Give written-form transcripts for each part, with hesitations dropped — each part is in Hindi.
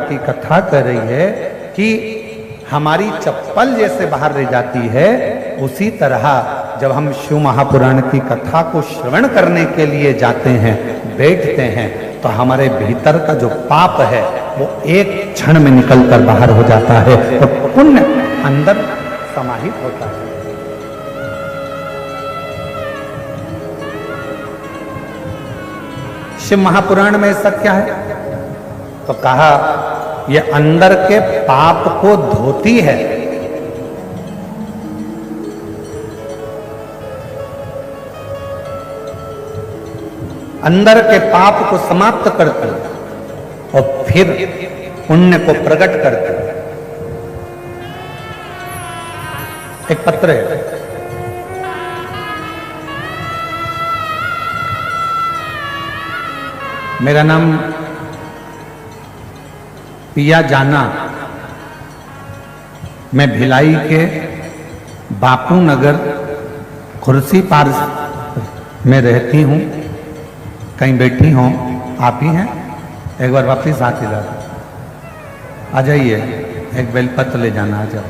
की कथा कर रही है कि हमारी चप्पल जैसे बाहर रह जाती है, उसी तरह जब हम शिव महापुराण की कथा को श्रवण करने के लिए जाते हैं, बैठते हैं, तो हमारे भीतर का जो पाप है वो एक क्षण में निकलकर बाहर हो जाता है और पुण्य अंदर समाहित होता है। शिव महापुराण में ऐसा क्या है? तो कहा ये अंदर के पाप को धोती है, अंदर के पाप को समाप्त करती है और फिर पुण्य को प्रकट करती है। एक पत्र है, मेरा नाम पिया जाना, मैं भिलाई के बापू नगर खुर्सी पार में रहती हूँ। कहीं बैठी हो आप ही हैं? एक बार वापिस आके आ जाइए, एक बेलपत्र ले जाना, आ जाओ।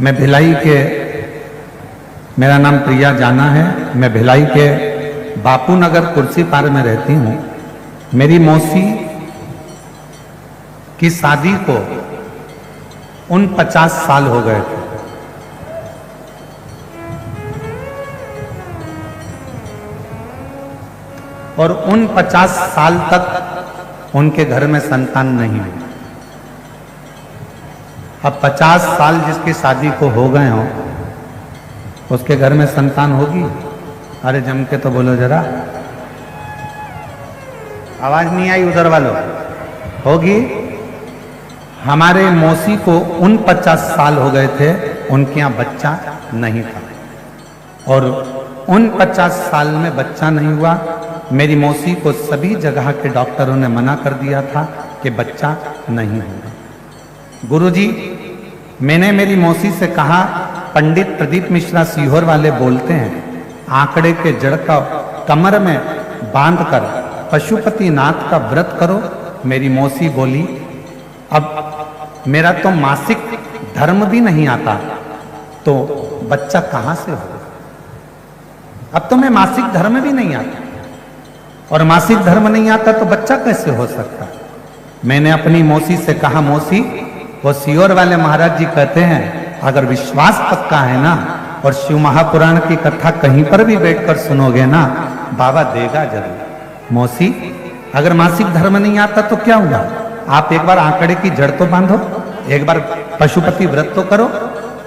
मैं भिलाई के, मेरा नाम प्रिया जाना है, मैं भिलाई के बापू नगर कुर्सी पार में रहती हूँ। मेरी मौसी की शादी को 49 साल हो गए थे और 49 साल तक उनके घर में संतान नहीं हुई। अब 50 साल जिसकी शादी को हो गए हो, उसके घर में संतान होगी? अरे जम के तो बोलो जरा, आवाज नहीं आई उधर वालों। होगी? हमारे मौसी को 49 साल हो गए थे, उनके यहाँ बच्चा नहीं था और 49 साल में बच्चा नहीं हुआ। मेरी मौसी को सभी जगह के डॉक्टरों ने मना कर दिया था कि बच्चा नहीं होगा। गुरुजी, मैंने मेरी मौसी से कहा, पंडित प्रदीप मिश्रा सीहोर वाले बोलते हैं आंकड़े के जड़ का कमर में बांधकर पशुपति नाथ का व्रत करो। मेरी मौसी बोली, अब मेरा तो मासिक धर्म भी नहीं आता, तो बच्चा कहां से होगा? अब तो मैं मासिक धर्म भी नहीं आता, और मासिक धर्म नहीं आता तो बच्चा कैसे हो सकता? मैंने अपनी मौसी से कहा, मौसी, वो सीहोर वाले महाराज जी कहते हैं अगर विश्वास पक्का है ना और शिव महापुराण की कथा कहीं पर भी बैठकर सुनोगे ना, बाबा देगा जरूर। मौसी, अगर मासिक धर्म नहीं आता तो क्या हुआ? आप एक बार आंकड़े की जड़ तो बांधो, एक बार पशुपति व्रत तो करो।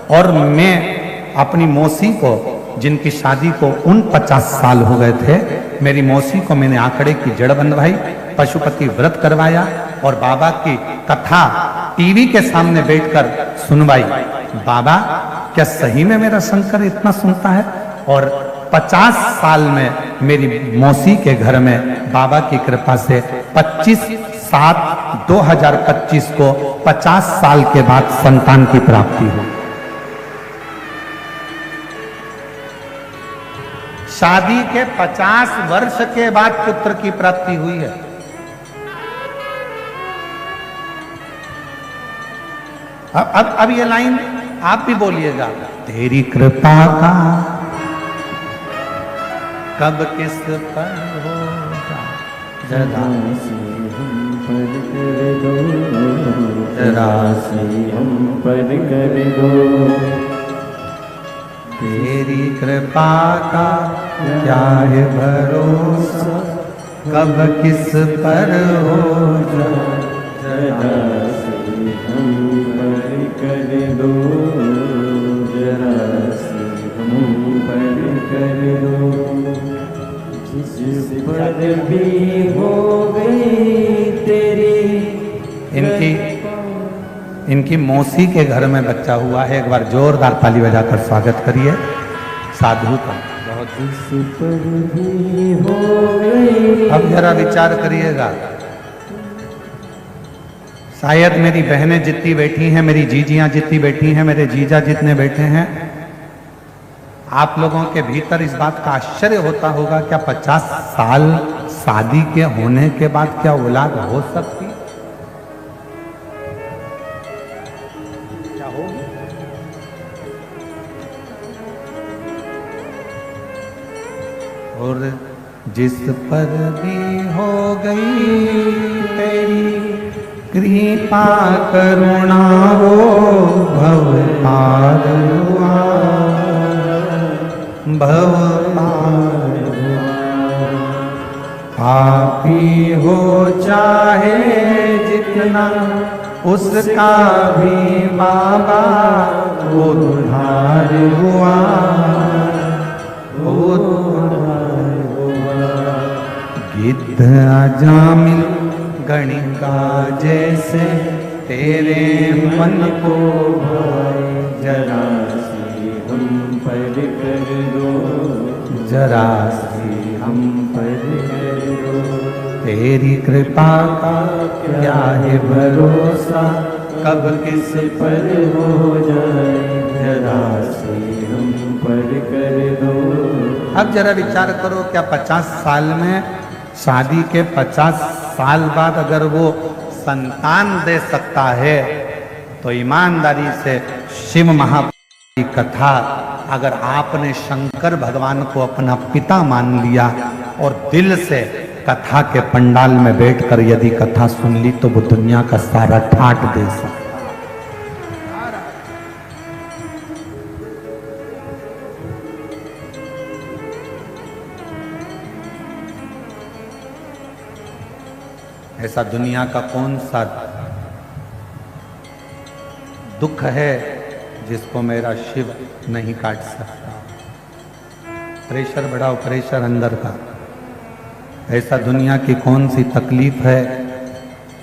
और मैं अपनी मौसी को, जिनकी शादी को 49 साल हो गए थे, मेरी मौसी को मैंने आंकड़े की जड़ बंधवाई, पशुपति व्रत करवाया और बाबा की कथा टीवी के सामने बैठकर सुनवाई। बाबा, क्या सही में मेरा शंकर इतना सुनता है? और 50 साल में मेरी मौसी के घर में बाबा की कृपा से 25/7/2025 को 50 साल के बाद संतान की प्राप्ति हुई। शादी के 50 वर्ष के बाद पुत्र की प्राप्ति हुई है। अब ये लाइन आप भी बोलिएगा, तेरी कृपा का कब किस पर होगा, जरा से हम पर कर दो, जरा से हम पर कर दो। तेरी कृपा का क्या है भरोसा, कब किस पर होगा, जरा से हम पर कर दो, जरा से हम पर कर दो। जिस पर भी हो गई तेरी। इनकी मौसी के घर में बच्चा हुआ है। एक बार जोरदार ताली बजाकर स्वागत करिए साधु का। अब जरा विचार करिएगा, शायद मेरी बहनें जितनी बैठी हैं, मेरी जीजियां जितनी बैठी हैं, मेरे जीजा जितने बैठे हैं, आप लोगों के भीतर इस बात का आश्चर्य होता होगा क्या 50 साल शादी के होने के बाद क्या औलाद हो सकती है? क्या होगी? और जिस पर भी हो गई तेरी कृपा करुणा वो भव पार हुआ, भव पार हुआ। पापी हो चाहे जितना उसका भी बाबा उद्धार हुआ, उद्धार हुआ। गिद्ध अजामिल गणिका जैसे तेरे मन को भाई, जरा सी हम पर कर दो, जरा सी हम पर कर दो। तेरी कृपा का क्या है भरोसा, कब किस पर हो जाए, जरा सी हम पर कर दो। अब जरा विचार करो, क्या 50 साल में, शादी के 50 साल बाद अगर वो संतान दे सकता है, तो ईमानदारी से शिव महापुराण की कथा, अगर आपने शंकर भगवान को अपना पिता मान लिया और दिल से कथा के पंडाल में बैठकर यदि कथा सुन ली, तो वो दुनिया का सारा ठाट दे सकता। ऐसा दुनिया का कौन सा दुख है जिसको मेरा शिव नहीं काट सकता? प्रेशर बढ़ाओ, प्रेशर अंदर का। ऐसा दुनिया की कौन सी तकलीफ है,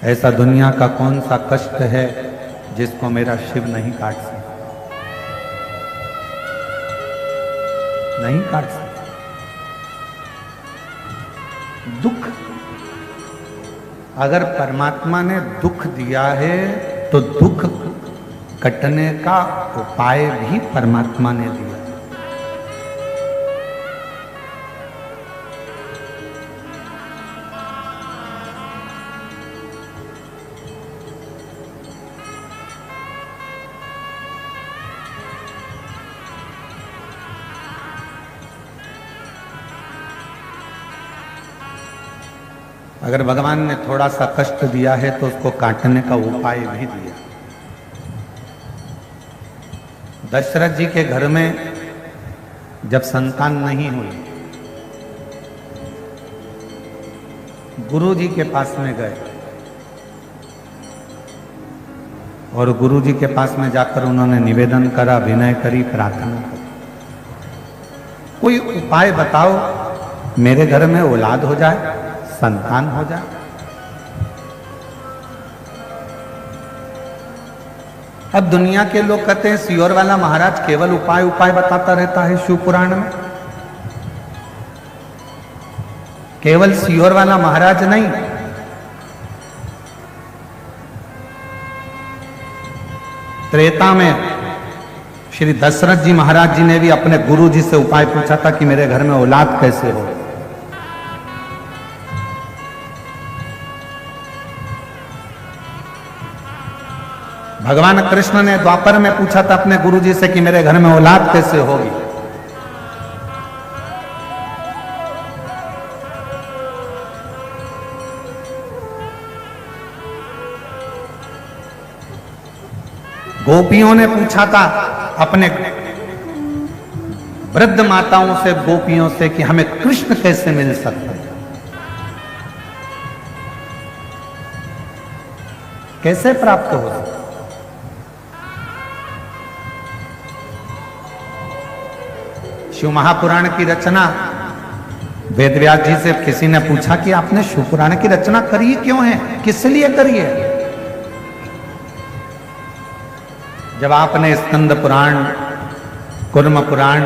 ऐसा दुनिया का कौन सा कष्ट है जिसको मेरा शिव नहीं काट सकता? नहीं काट सकता। दुख, अगर परमात्मा ने दुख दिया है तो दुख कटने का उपाय भी परमात्मा ने दिया। अगर भगवान ने थोड़ा सा कष्ट दिया है तो उसको काटने का उपाय भी दिया। दशरथ जी के घर में जब संतान नहीं हुई, गुरु जी के पास में गए और गुरु जी के पास में जाकर उन्होंने निवेदन करा, विनय करी, प्रार्थना करी, कोई उपाय बताओ, मेरे घर में औलाद हो जाए, संतान हो जाए। अब दुनिया के लोग कहते हैं सियोर वाला महाराज केवल उपाय उपाय बताता रहता है शिव पुराण में। केवल सियोर वाला महाराज नहीं, त्रेता में श्री दशरथ जी महाराज जी ने भी अपने गुरु जी से उपाय पूछा था कि मेरे घर में औलाद कैसे हो। भगवान कृष्ण ने द्वापर में पूछा था अपने गुरु जी से कि मेरे घर में औलाद कैसे होगी। गोपियों ने पूछा था अपने वृद्ध माताओं से, गोपियों से कि हमें कृष्ण कैसे मिल सकते हैं, कैसे प्राप्त हो सकते। शिव महापुराण की रचना वेदव्यास जी से किसी ने पूछा कि आपने शिव पुराण की रचना करी क्यों है, किस लिए करी है? जब आपने स्कंद पुराण, कुर्म पुराण,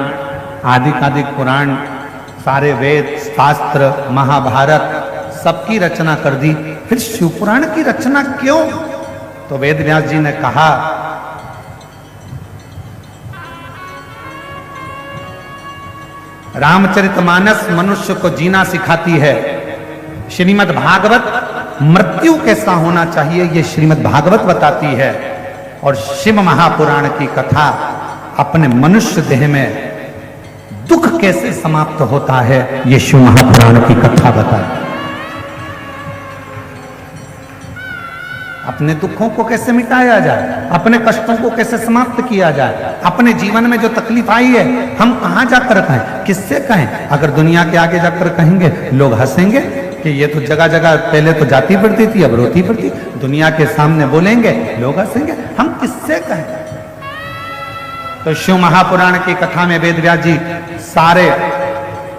आदिकादिक पुराण, सारे वेद शास्त्र, महाभारत सबकी रचना कर दी, फिर शिव पुराण की रचना क्यों? तो वेदव्यास जी ने कहा, रामचरितमानस मनुष्य को जीना सिखाती है, श्रीमद् भागवत मृत्यु कैसा होना चाहिए ये श्रीमद् भागवत बताती है। और शिव महापुराण की कथा अपने मनुष्य देह में दुख कैसे समाप्त होता है ये शिव महापुराण की कथा बताती है। अपने दुखों को कैसे मिटाया जाए, अपने कष्टों को कैसे समाप्त किया जाए, अपने जीवन में जो तकलीफ आई है हम कहां जाकर कहें, किससे कहें। अगर दुनिया के आगे जाकर कहेंगे लोग हंसेंगे कि ये तो जगह जगह पहले तो जाती पड़ती थी अब रोती पड़ती। दुनिया के सामने बोलेंगे लोग हंसेंगे, हम किससे कहें। तो शिव महापुराण की कथा में वेद व्यास जी सारे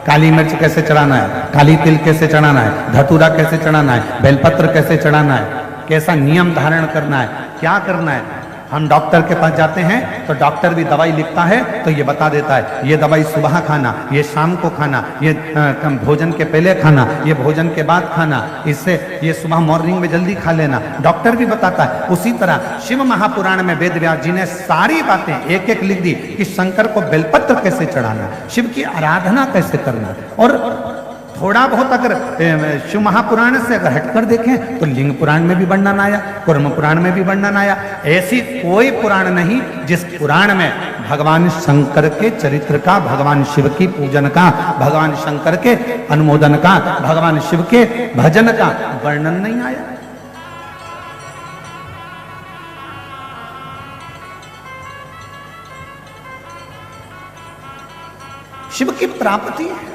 काली मिर्च कैसे चढ़ाना है, काली तिल कैसे चढ़ाना है, धतूरा कैसे चढ़ाना है, बेलपत्र कैसे चढ़ाना है, कैसा नियम धारण करना है, क्या करना है। हम डॉक्टर के पास जाते हैं तो डॉक्टर भी दवाई लिखता है तो ये बता देता है ये दवाई सुबह खाना, ये शाम को खाना, ये भोजन के पहले खाना, ये भोजन के बाद खाना, इससे ये सुबह मॉर्निंग में जल्दी खा लेना, डॉक्टर भी बताता है। उसी तरह शिव महापुराण में वेद व्यास जी ने सारी बातें एक एक लिख दी कि शंकर को बेलपत्र कैसे चढ़ाना, शिव की आराधना कैसे करना। और थोड़ा बहुत अगर शिव महापुराण से अगर हटकर देखें तो लिंग पुराण में भी वर्णन आया, कुर्म पुराण में भी वर्णन आया। ऐसी कोई पुराण नहीं जिस पुराण में भगवान शंकर के चरित्र का, भगवान शिव की पूजन का, भगवान शंकर के अनुमोदन का, भगवान शिव के भजन का वर्णन नहीं आया। शिव की प्राप्ति है।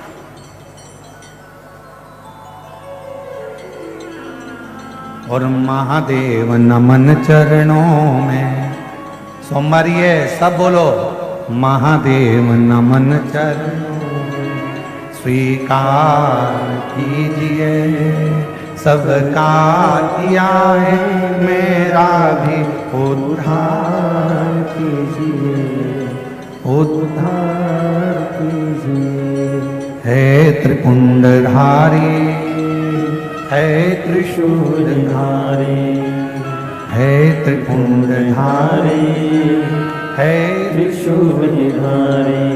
और महादेव नमन चरणों में, सोमवारी है सब बोलो, महादेव नमन चरणों में स्वीकार कीजिए, सबका किया है मेरा भी उद्धार कीजिए, उद्धार कीजिए। है त्रिपुंडधारी, है त्रिशूलधारी, है त्रिपुंडधारी, है त्रिशूलधारी।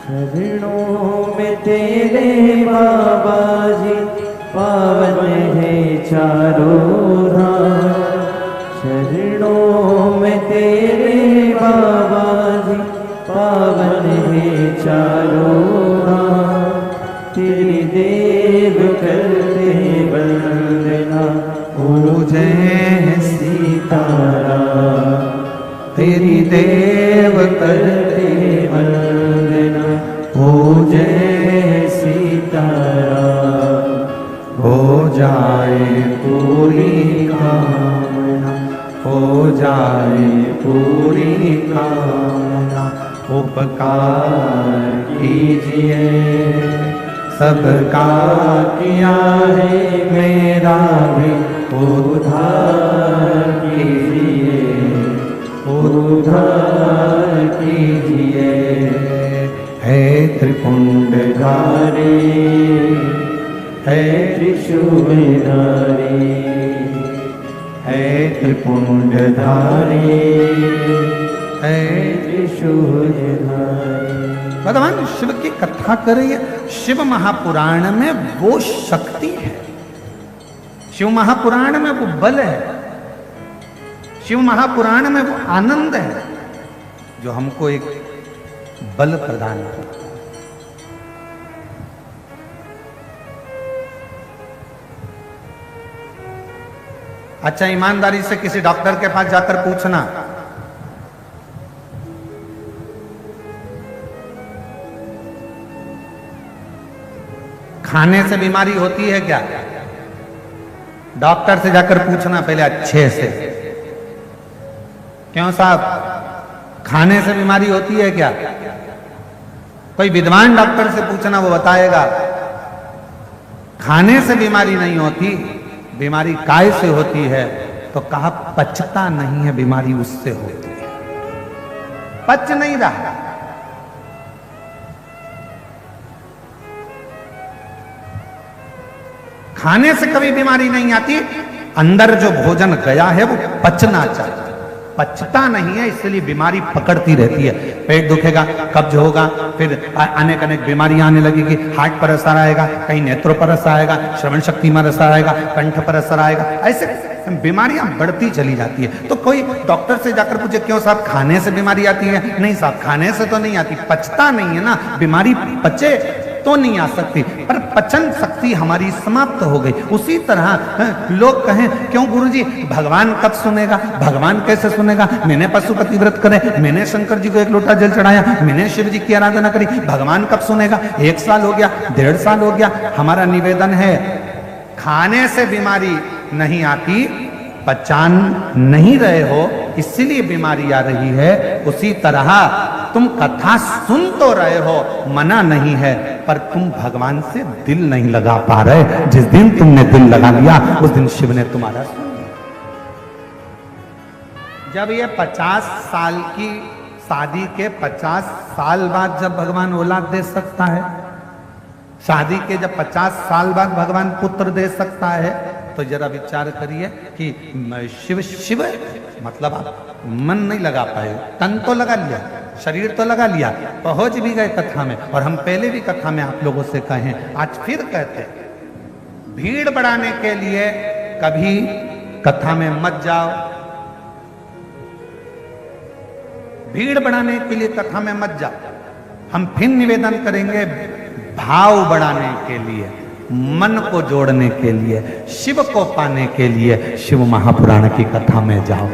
चरणों में तेरे बाबा जी पावन है चारों धाम, चरणों में तेरे बाबा जी पावन है चारों धाम। तेरी देव करते वंदना, ओ जय सीताराम। तेरी देव करते वंदना, ओ जय सीताराम। हो जाए पूरी कामना, हो जाए पूरी कामना। उपकार कीजिए, सबका किया है मेरा भी उद्धार कीजिए, उद्धार कीजिए। है त्रिपुंडधारी, है त्रिशूलधारी, है त्रिपुंडधारी, है त्रिशूलधारी। भगवान शिव की कथा करिए। शिव महापुराण में वो शक्ति है, शिव महापुराण में वो बल है, शिव महापुराण में वो आनंद है जो हमको एक बल प्रदान करता है। अच्छा, ईमानदारी से किसी डॉक्टर के पास जाकर पूछना, खाने से बीमारी होती है क्या? डॉक्टर से जाकर पूछना पहले अच्छे से, क्यों साहब खाने से बीमारी होती है क्या? कोई विद्वान डॉक्टर से पूछना, वो बताएगा खाने से बीमारी नहीं होती, बीमारी काय से होती है। तो कहा पचता नहीं है, बीमारी उससे होती है, पच नहीं रहा। खाने से कभी बीमारी नहीं आती, अंदर जो भोजन गया है वो पचना चाहिए। पचता नहीं है, इसलिए बीमारी पकड़ती रहती है। पेट दुखेगा, कब्ज होगा, फिर अनेक अनेक बीमारियां आने लगेगी, हार्ट पर असर आएगा, कहीं नेत्रों पर असर आएगा, श्रवण शक्ति में असर आएगा, कंठ पर असर आएगा, ऐसे बीमारियां बढ़ती चली जाती है। तो कोई डॉक्टर से जाकर पूछे क्यों साहब खाने से बीमारी आती है? नहीं साहब, खाने से तो नहीं आती, पचता नहीं है ना, बीमारी पचे तो नहीं आ सकती, पर पचन शक्ति हमारी समाप्त हो गई। उसी तरह लोग कहें क्यों गुरुजी भगवान कब सुनेगा, भगवान कैसे सुनेगा? मैंने पशुपति व्रत करे, मैंने शंकर जी को 1 लोटा जल चढ़ाया, मैंने शिव जी की आराधना करी, भगवान कब सुनेगा? 1 साल हो गया, 1.5 साल हो गया। हमारा निवेदन है, खाने से बीमारी नहीं आती, पचान नहीं रहे हो इसीलिए बीमारी आ रही है। उसी तरह तुम कथा सुन तो रहे हो, मना नहीं है, पर तुम भगवान से दिल नहीं लगा पा रहे। जिस दिन तुमने दिल लगा लिया उस दिन शिव ने तुम्हारा सुन लिया। जब ये 50 साल की शादी के 50 साल बाद जब भगवान औलाद दे सकता है, शादी के जब 50 साल बाद भगवान पुत्र दे सकता है, तो जरा विचार करिए कि शिव शिव मतलब आप मन नहीं लगा पाए, तन तो लगा लिया, शरीर तो लगा लिया, पहुंच भी गए कथा में। और हम पहले भी कथा में आप लोगों से कहें, आज फिर कहते हैं, भीड़ बढ़ाने के लिए कभी कथा में मत जाओ, भीड़ बढ़ाने के लिए कथा में मत जाओ। हम फिर निवेदन करेंगे, भाव बढ़ाने के लिए, मन को जोड़ने के लिए, शिव को पाने के लिए शिव महापुराण की कथा में जाओ।